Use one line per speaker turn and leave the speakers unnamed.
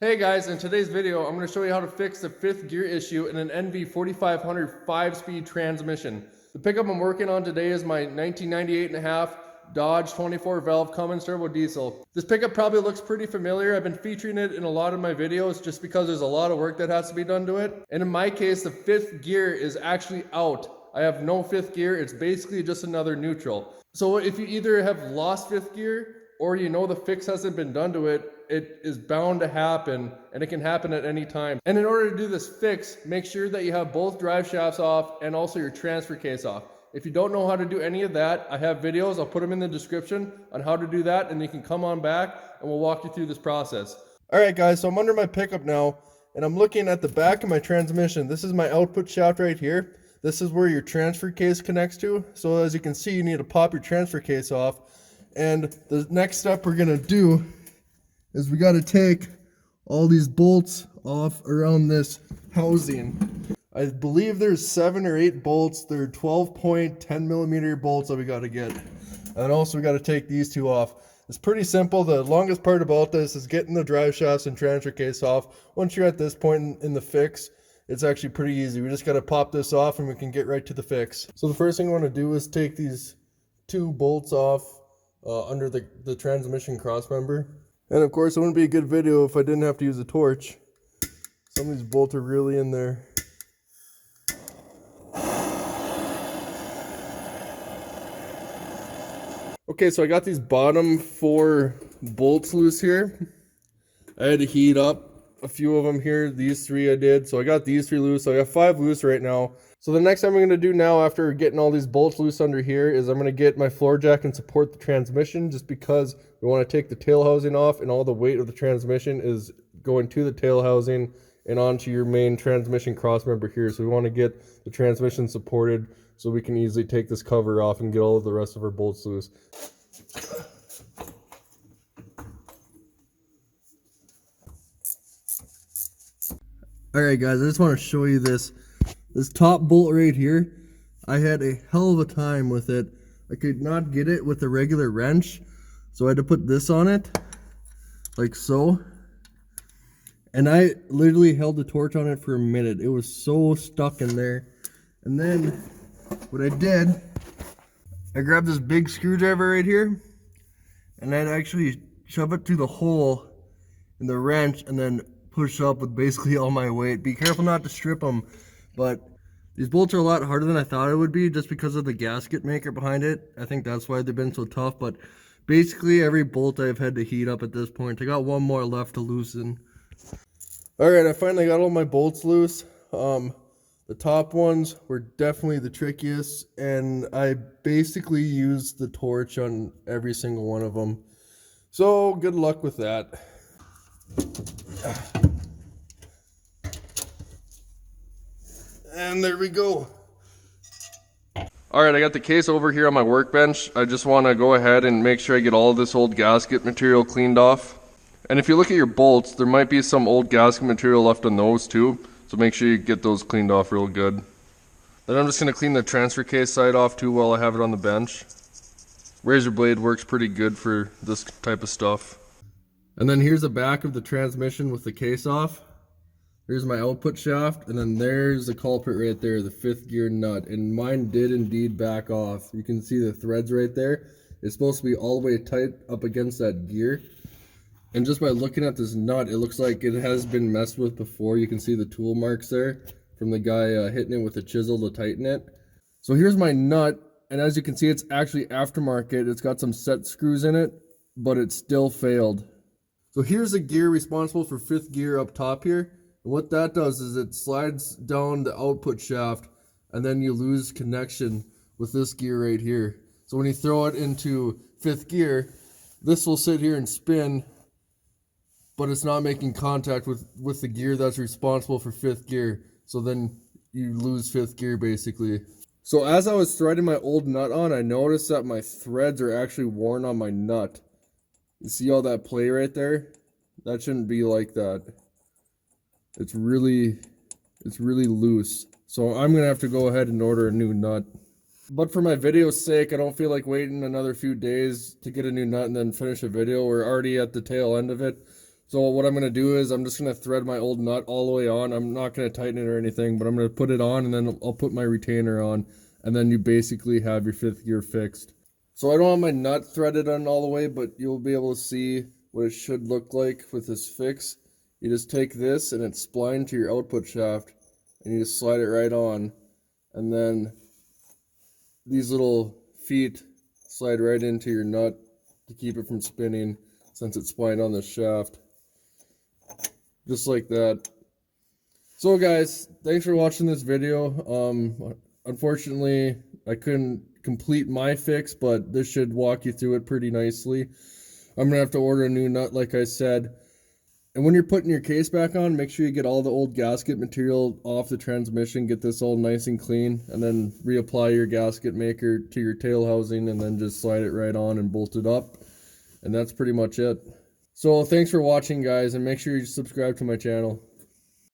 Hey guys, in today's video, I'm going to show you how to fix the fifth gear issue in an NV4500 5-speed transmission. The pickup I'm working on today is my 1998.5 Dodge 24 valve Cummins Turbo Diesel. This pickup probably looks pretty familiar. I've been featuring it in a lot of my videos just because there's a lot of work that has to be done to it. And in my case, the fifth gear is actually out. I have no fifth gear. It's basically just another neutral. So if you either have lost fifth gear or you know the fix hasn't been done to it, it is bound to happen, and it can happen at any time. And in order to do this fix, make sure that you have both drive shafts off and also your transfer case off. If you don't know how to do any of that, I have videos, I'll put them in the description on how to do that, and you can come on back and we'll walk you through this process. Alright guys, so I'm under my pickup now, and I'm looking at the back of my transmission. This is my output shaft right here. This is where your transfer case connects to. So as you can see, you need to pop your transfer case off. And the next step we're gonna do is we got to take all these bolts off around this housing. I believe there's 7 or 8 bolts. They're 12.10 millimeter bolts that we got to get. And also we got to take these two off. It's pretty simple. The longest part about this is getting the drive shafts and transfer case off. Once you're at this point in the fix, it's actually pretty easy. We just got to pop this off and we can get right to the fix. So the first thing I want to do is take these 2 bolts off under the transmission cross member. And of course, it wouldn't be a good video if I didn't have to use a torch. Some of these bolts are really in there. Okay, so I got these bottom 4 bolts loose here. I had to heat up a few of them here. These 3 I did. So I got these 3 loose. So I got 5 loose right now. So the next thing I'm going to do now after getting all these bolts loose under here is I'm going to get my floor jack and support the transmission, just because we want to take the tail housing off and all the weight of the transmission is going to the tail housing and onto your main transmission cross member here. So we want to get the transmission supported so we can easily take this cover off and get all of the rest of our bolts loose. Alright guys, I just want to show you this top bolt right here. I had a hell of a time with it. I could not get it with a regular wrench, so I had to put this on it, like so. And I literally held the torch on it for a minute. It was so stuck in there. And then what I did, I grabbed this big screwdriver right here, and I'd actually shove it through the hole in the wrench and then push up with basically all my weight. Be careful not to strip them, but these bolts are a lot harder than I thought it would be just because of the gasket maker behind it. I think that's why they've been so tough, but basically every bolt I've had to heat up at this point. I got one more left to loosen. Alright, I finally got all my bolts loose. The top ones were definitely the trickiest, and I basically used the torch on every single one of them. So good luck with that. And there we go. Alright, I got the case over here on my workbench. I just want to go ahead and make sure I get all of this old gasket material cleaned off. And if you look at your bolts, there might be some old gasket material left on those too. So make sure you get those cleaned off real good. Then I'm just going to clean the transfer case side off too while I have it on the bench. Razor blade works pretty good for this type of stuff. And then here's the back of the transmission with the case off. Here's my output shaft, and then there's the culprit right there, the 5th gear nut. And mine did indeed back off. You can see the threads right there. It's supposed to be all the way tight up against that gear. And just by looking at this nut, it looks like it has been messed with before. You can see the tool marks there from the guy hitting it with a chisel to tighten it. So here's my nut, and as you can see, it's actually aftermarket. It's got some set screws in it, but it still failed. So here's the gear responsible for 5th gear up top here. And what that does is it slides down the output shaft, and then you lose connection with this gear right here. So when you throw it into 5th gear, this will sit here and spin, but it's not making contact with the gear that's responsible for 5th gear. So then you lose 5th gear basically. So as I was threading my old nut on, I noticed that my threads are actually worn on my nut. You see all that play right there? That shouldn't be like that. It's really loose. So I'm gonna have to go ahead and order a new nut. But for my video's sake, I don't feel like waiting another few days to get a new nut and then finish a video. We're already at the tail end of it. So what I'm going to do is I'm just going to thread my old nut all the way on. I'm not going to tighten it or anything, but I'm going to put it on and then I'll put my retainer on. And then you basically have your fifth gear fixed. So I don't have my nut threaded on all the way, but you'll be able to see what it should look like with this fix. You just take this and it's splined to your output shaft and you just slide it right on. And then these little feet slide right into your nut to keep it from spinning since it's splined on the shaft. Just like that. So guys, thanks for watching this video. Unfortunately, I couldn't complete my fix, but this should walk you through it pretty nicely. I'm gonna have to order a new nut, like I said. And when you're putting your case back on, make sure you get all the old gasket material off the transmission, get this all nice and clean, and then reapply your gasket maker to your tail housing, and then just slide it right on and bolt it up. And that's pretty much it. So thanks for watching, guys, and make sure you subscribe to my channel.